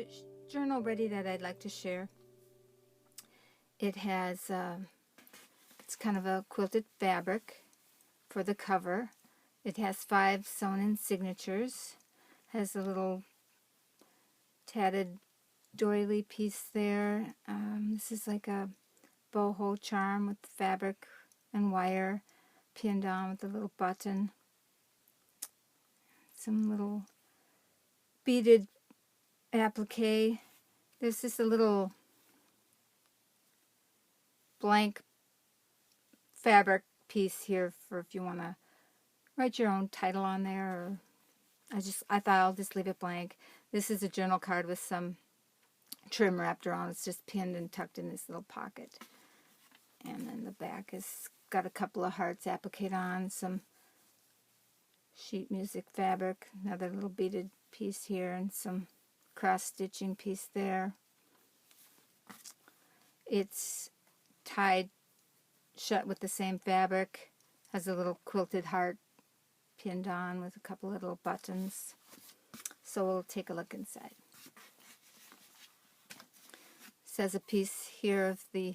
a journal ready that I'd like to share. It has, it's kind of a quilted fabric for the cover. It has 5 sewn-in signatures. Has a little tatted doily piece there. This is like a boho charm with fabric and wire pinned on with a little button. Some little beaded applique. There's just a little blank fabric piece here for if you want to write your own title on there, or I thought I'll just leave it blank. This is a journal card with some trim wrapped around. It's just pinned and tucked in this little pocket. And then the back has got a couple of hearts appliqued on, some sheet music fabric, another little beaded piece here, and some cross stitching piece there. It's tied shut with the same fabric, has a little quilted heart pinned on with a couple of little buttons. So we'll take a look inside. It says a piece here of the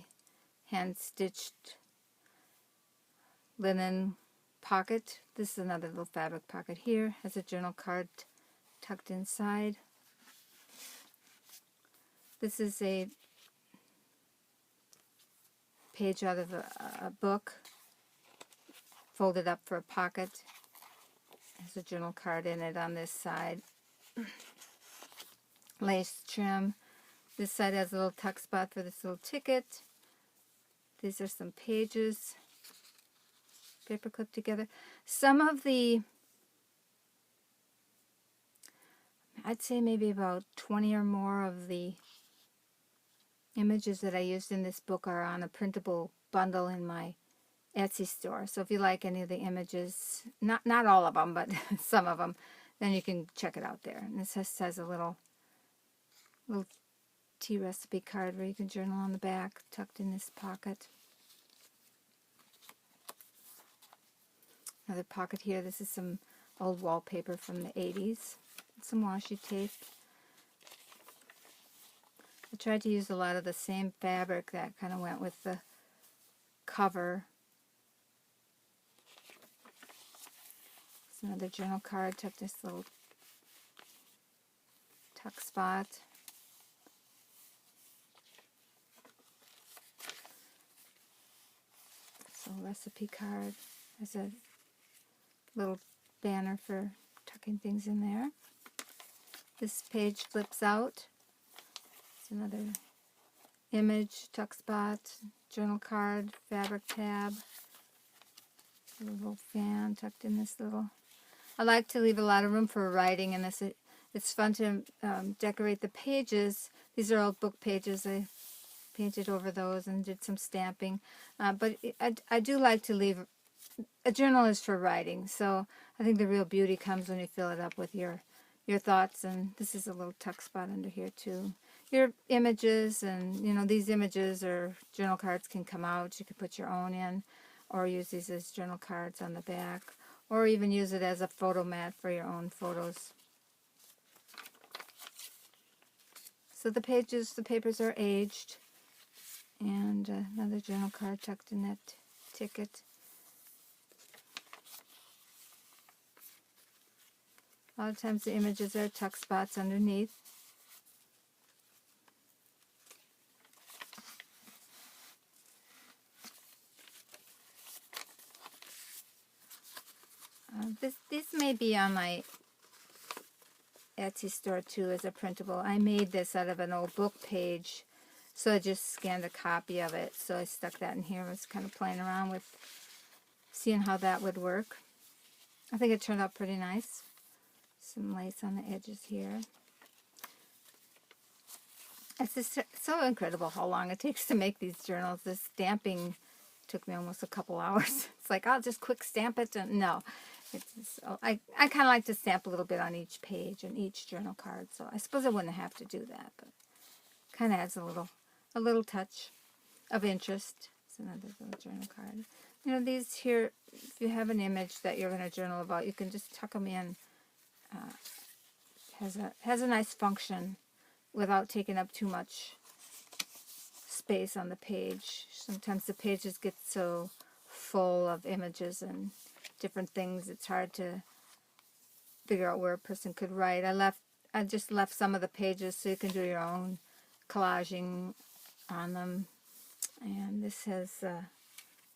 hand-stitched linen pocket. This is another little fabric pocket here. Has a journal card tucked inside. This is a page out of a book, folded up for a pocket. There's a journal card in it on this side. Lace trim. This side has a little tuck spot for this little ticket. These are some pages, paper clipped together. Some of the, I'd say maybe about 20 or more of the images that I used in this book are on a printable bundle in my Etsy store. So if you like any of the images, not all of them, but some of them, then you can check it out there. And this has a little tea recipe card where you can journal on the back, tucked in this pocket. Another pocket here. This is some old wallpaper from the 80s. Some washi tape. I tried to use a lot of the same fabric that kind of went with the cover. It's another journal card, tucked this little tuck spot. So recipe card. There's a little banner for tucking things in there. This page flips out. It's another image, tuck spot, journal card, fabric tab, a little fan tucked in this little. I like to leave a lot of room for writing in this. It's fun to decorate the pages. These are old book pages. I painted over those and did some stamping. But I do like to leave. A journal is for writing, so I think the real beauty comes when you fill it up with your thoughts. And this is a little tuck spot under here too. Your images, and you know, these images or journal cards can come out. You can put your own in, or use these as journal cards on the back, or even use it as a photo mat for your own photos. So the papers are aged, and another journal card tucked in that ticket. A lot of times the images are tuck spots underneath. This may be on my Etsy store too as a printable. I made this out of an old book page, so I just scanned a copy of it. So I stuck that in here. I was kind of playing around with seeing how that would work. I think it turned out pretty nice. Some lace on the edges here. It's just so incredible how long it takes to make these journals. This stamping took me almost a couple hours. It's like, I'll just quick stamp it. And no, I kind of like to stamp a little bit on each page and each journal card. So I suppose I wouldn't have to do that, but kind of adds a little touch of interest. It's another little journal card. You know, these here, if you have an image that you're going to journal about, you can just tuck them in. Has a nice function. without taking up too much space on the page. Sometimes the pages get so full of images and different things, it's hard to figure out where a person could write. I just left some of the pages so you can do your own collaging on them. And this has a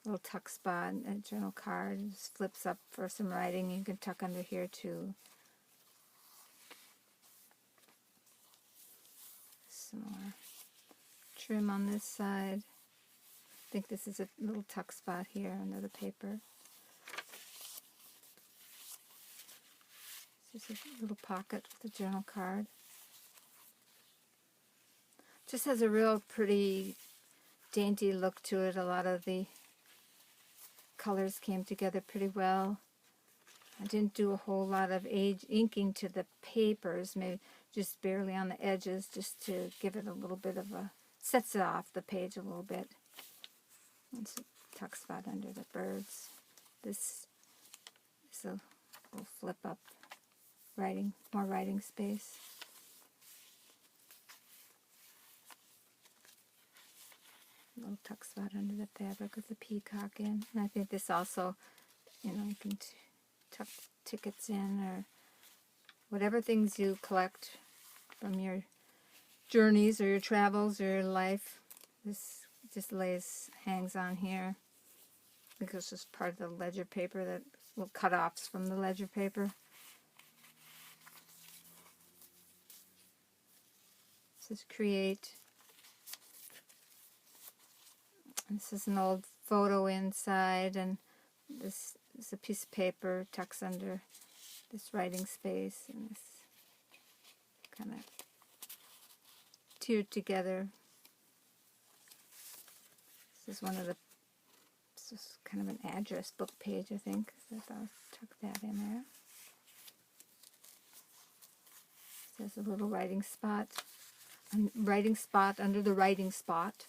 little tuck spot, a journal card. It just flips up for some writing. You can tuck under here too. Some more trim on this side. I think this is a little tuck spot here under the paper. Just a little pocket with a journal card. Just has a real pretty, dainty look to it. A lot of the colors came together pretty well. I didn't do a whole lot of inking to the papers, maybe just barely on the edges, just to give it a little bit of a, sets it off the page a little bit. It's a tuck spot under the birds. This is a little flip up writing, more writing space. A little tuck spot under the fabric with the peacock in. And I think this also, you know, you can tuck tickets in or whatever things you collect from your journeys or your travels or your life. This just hangs on here. I think it's just part of the ledger paper, that little cut-offs from the ledger paper. This is Create. This is an old photo inside, and this is a piece of paper tucks under this writing space, and this kind of tiered together. This is this is kind of an address book page, I think. So I'll tuck that in there. There's a little writing spot under the writing spot.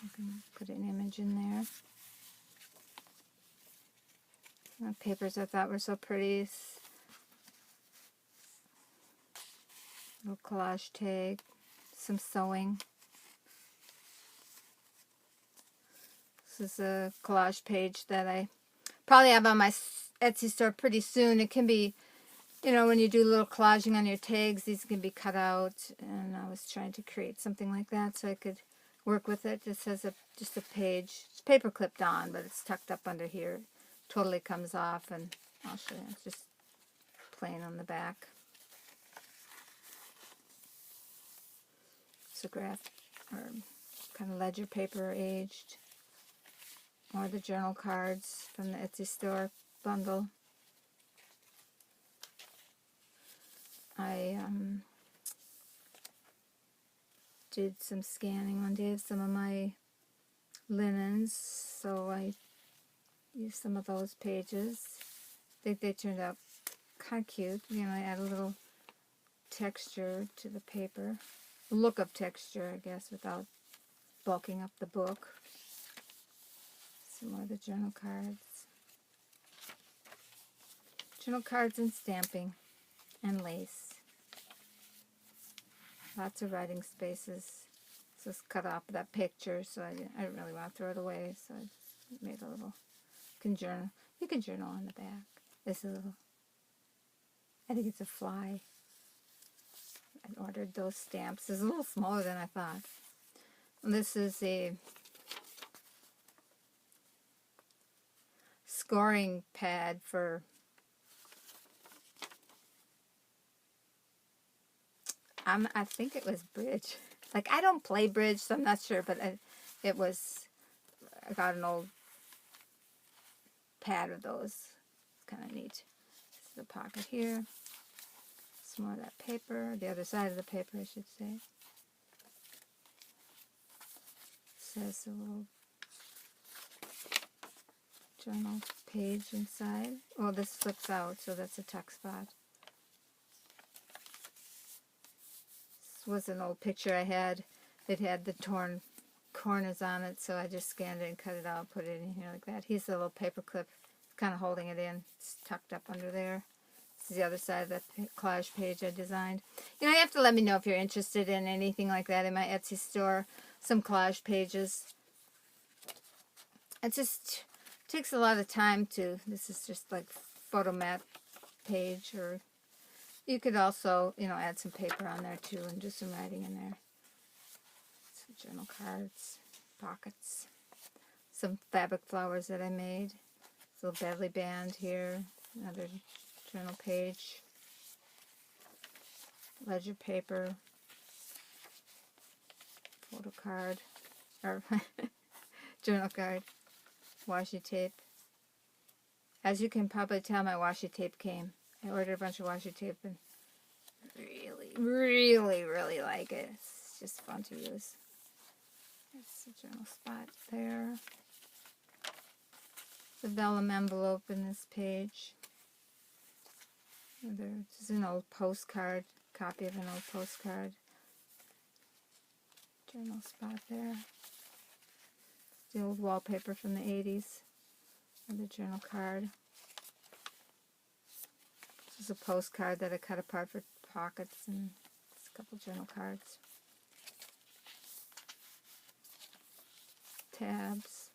I can put an image in there. Papers I thought were so pretty. Little collage tag, some sewing. This is a collage page that I probably have on my Etsy store pretty soon. It can be, you know, when you do a little collaging on your tags, these can be cut out, and I was trying to create something like that so I could work with it. This has just a page. It's paper clipped on, but it's tucked up under here. Totally comes off, and I'll show you. It's just plain on the back. It's a graph, or kind of ledger paper, aged. More of the journal cards from the Etsy store bundle. I did some scanning one day of some of my linens, so I used some of those pages. I think they turned out kind of cute. You know, I add a little texture to the paper. A look of texture, I guess, without bulking up the book. Some more of the journal cards. Journal cards and stamping and lace. Lots of writing spaces. This is cut off of that picture, so I didn't really want to throw it away, so I just made a little. You can journal on the back. This is a little, I think it's a fly. I ordered those stamps. It's a little smaller than I thought. And this is a scoring pad for I think it was bridge. Like, I don't play bridge, so I'm not sure, but I got an old pad of those. It's kind of neat. This is the pocket here. Some more of that paper, the other side of the paper, I should say. It says a little journal page inside. Oh, this flips out, so that's a tuck spot. This was an old picture I had. It had the torn corners on it, so I just scanned it and cut it out, put it in here like that. Here's the little paper clip, kind of holding it in. It's tucked up under there. This is the other side of the collage page I designed. You know, you have to let me know if you're interested in anything like that in my Etsy store. Some collage pages. It just takes a lot of time to, this is just like photo mat page, or you could also, you know, add some paper on there too and do some writing in there. Some journal cards, pockets, some fabric flowers that I made. This little belly band here, another journal page, ledger paper, photo card, or journal card, washi tape. As you can probably tell, my washi tape came. I ordered a bunch of washi tape and really like it. It's just fun to use. There's the journal spot there. The vellum envelope in this page. This is an old postcard, copy of an old postcard. Journal spot there. The old wallpaper from the 80s. Another journal card. This is a postcard that I cut apart for pockets, and a couple journal cards. Tabs.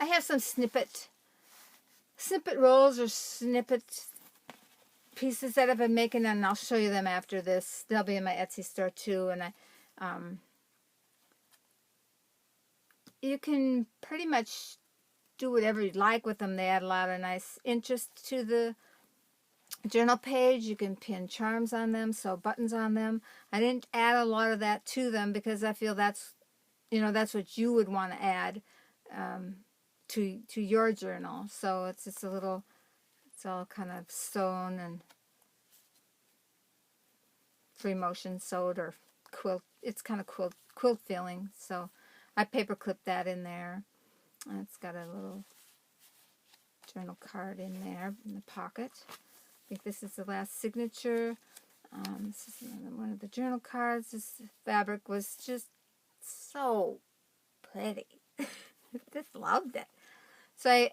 I have some snippet rolls or snippet pieces that I've been making, and I'll show you them after this. They'll be in my Etsy store too, and you can pretty much do whatever you'd like with them. They add a lot of nice interest to the journal page. You can pin charms on them, sew buttons on them. I didn't add a lot of that to them because I feel that's, you know, that's what you would want to add to your journal. So it's just a little, it's all kind of sewn and free motion sewed or quilt. It's kind of quilt feeling. So I paper clipped that in there. And it's got a little journal card in there in the pocket. I think this is the last signature. This is one of the journal cards. This fabric was just so pretty. Just loved it. So I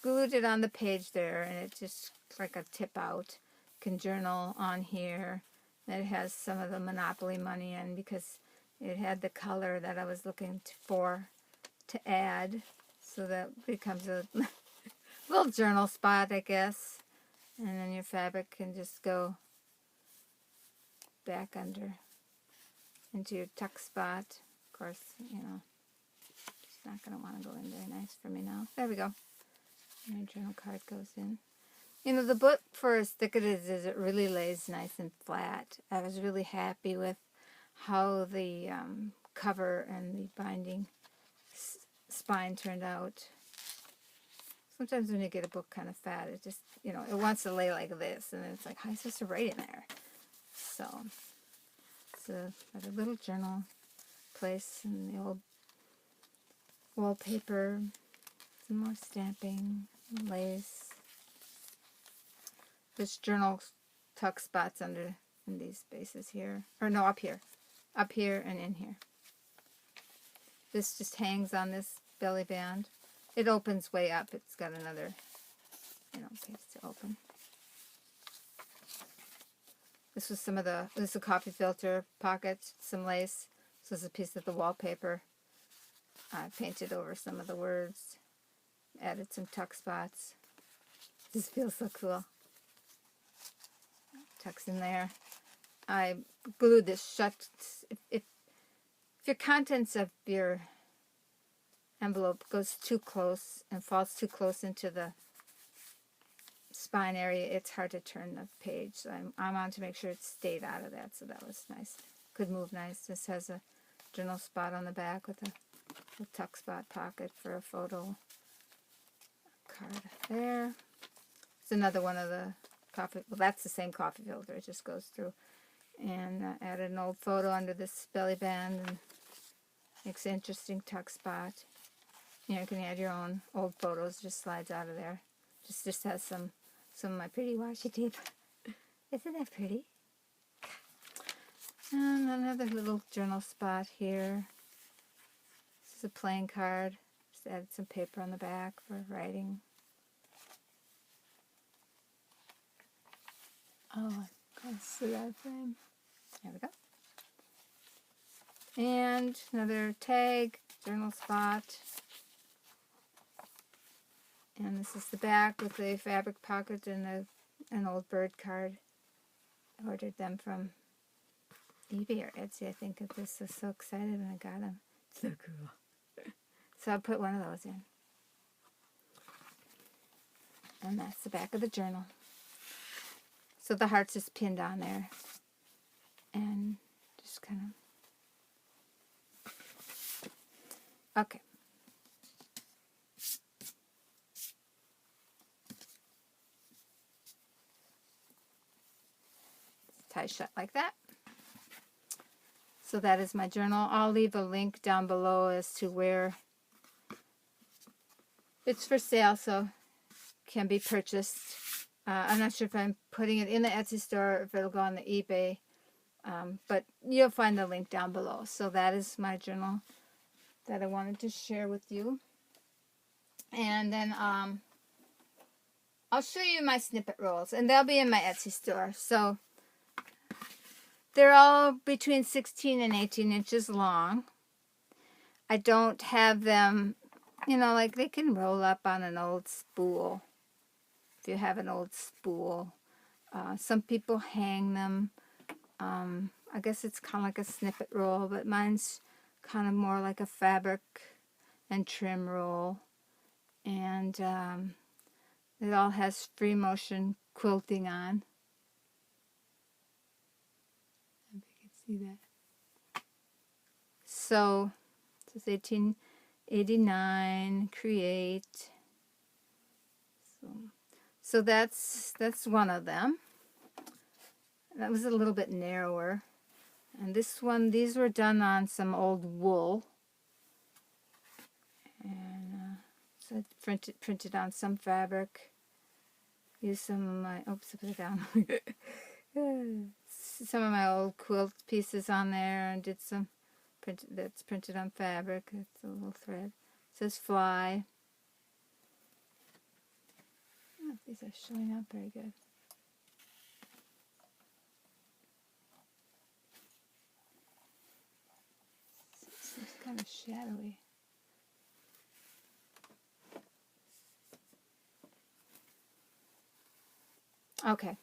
glued it on the page there, and it just like a tip out. You can journal on here. It has some of the Monopoly money in because it had the color that I was looking for to add. So that becomes a little journal spot, I guess. And then your fabric can just go back under into your tuck spot. Of course, you know, it's not going to want to go in very nice for me now. There we go. And my journal card goes in. You know, the book, for as thick it is, it really lays nice and flat. I was really happy with how the cover and the binding spine turned out. Sometimes when you get a book kind of fat, it just, you know, it wants to lay like this, and it's like, how are you supposed to write in there? So, it's a little journal place, and the old wallpaper, some more stamping, lace. There's journal tuck spots under in these spaces here, or no, up here and in here. This just hangs on this belly band. It opens way up. It's got another, you know, page to open. This was this is a coffee filter pocket, some lace. This is a piece of the wallpaper. I painted over some of the words, added some tuck spots. This feels so cool. Tucks in there. I glued this shut. If your contents of your envelope goes too close and falls too close into the spine area, it's hard to turn the page. So I'm on to make sure it stayed out of that. So that was nice. Could move nice. This has a journal spot on the back with a tuck spot pocket for a photo card there. It's another one of the coffee. Well, that's the same coffee filter. It just goes through. And added an old photo under this belly band and makes an interesting tuck spot. You know, you can add your own old photos. Just slides out of there. Just has some of my pretty washi tape. Isn't that pretty? And another little journal spot here. This is a playing card. Just added some paper on the back for writing. Oh, I can't see that frame. There we go. And another tag, journal spot. And this is the back with a fabric pocket and an old bird card. I ordered them from eBay or Etsy, I think. I was so excited when I got them. So cool. So I'll put one of those in. And that's the back of the journal. So the heart's just pinned on there. And just kind of... Okay. Tie shut like that. So that is my journal. I'll leave a link down below as to where it's for sale, so can be purchased. I'm not sure if I'm putting it in the Etsy store or if it'll go on the eBay, but you'll find the link down below. So that is my journal that I wanted to share with you. And then I'll show you my snippet rolls, and they'll be in my Etsy store. So they're all between 16 and 18 inches long. I don't have them, you know, like they can roll up on an old spool. If you have an old spool. Some people hang them. I guess it's kind of like a snippet roll, but mine's kind of more like a fabric and trim roll. And it all has free motion quilting on. If you can see that. So, this is 1889, create. So that's one of them. That was a little bit narrower. And this one, these were done on some old wool. And so I printed on some fabric. Used some of my, oops, I put it down. Some of my old quilt pieces on there and did some, that's printed on fabric. It's a little thread. It says fly. I don't know if these are showing up very good. It's kind of shadowy. Okay.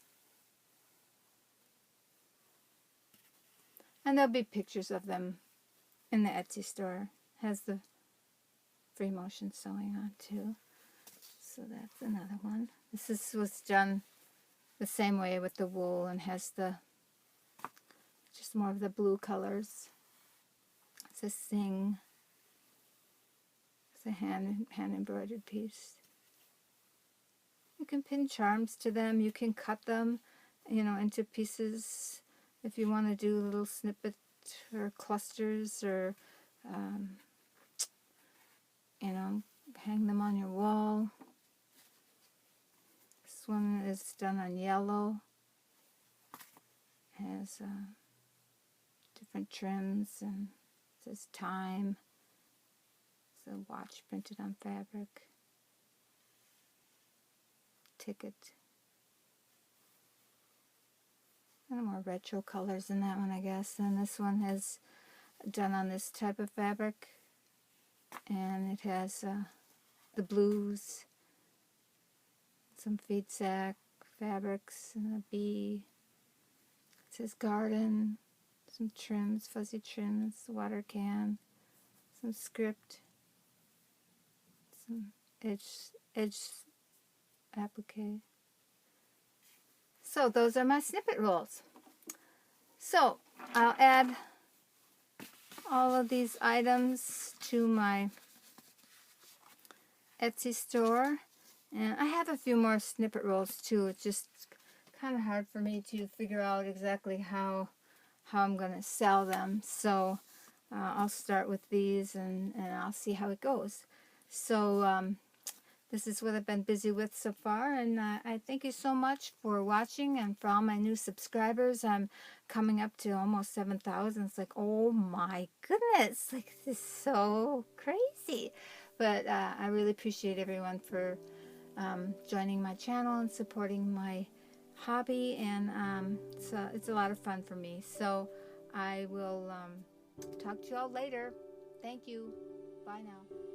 And there'll be pictures of them in the Etsy store. Has the free motion sewing on too. So that's another one. This was done the same way with the wool and has the just more of the blue colors. It's a sing. It's a hand embroidered piece. You can pin charms to them. You can cut them, you know, into pieces if you want to do little snippets or clusters or, you know, hang them on your wall. This one is done on yellow. Has different trims and it says time. It's a watch printed on fabric. Ticket. And more retro colors in that one, I guess. And this one has done on this type of fabric. And it has the blues, some feed sack fabrics, and a bee. It says garden, some trims, fuzzy trims, water can, some script, some edge applique. So those are my snippet rolls. So I'll add all of these items to my Etsy store. And I have a few more snippet rolls too. It's just kind of hard for me to figure out exactly how I'm going to sell them. So I'll start with these and I'll see how it goes. So this is what I've been busy with so far, and I thank you so much for watching and for all my new subscribers. I'm coming up to almost 7,000. It's like, oh my goodness, like this is so crazy. But I really appreciate everyone for joining my channel and supporting my hobby, and it's a lot of fun for me. So I will talk to you all later. Thank you. Bye now.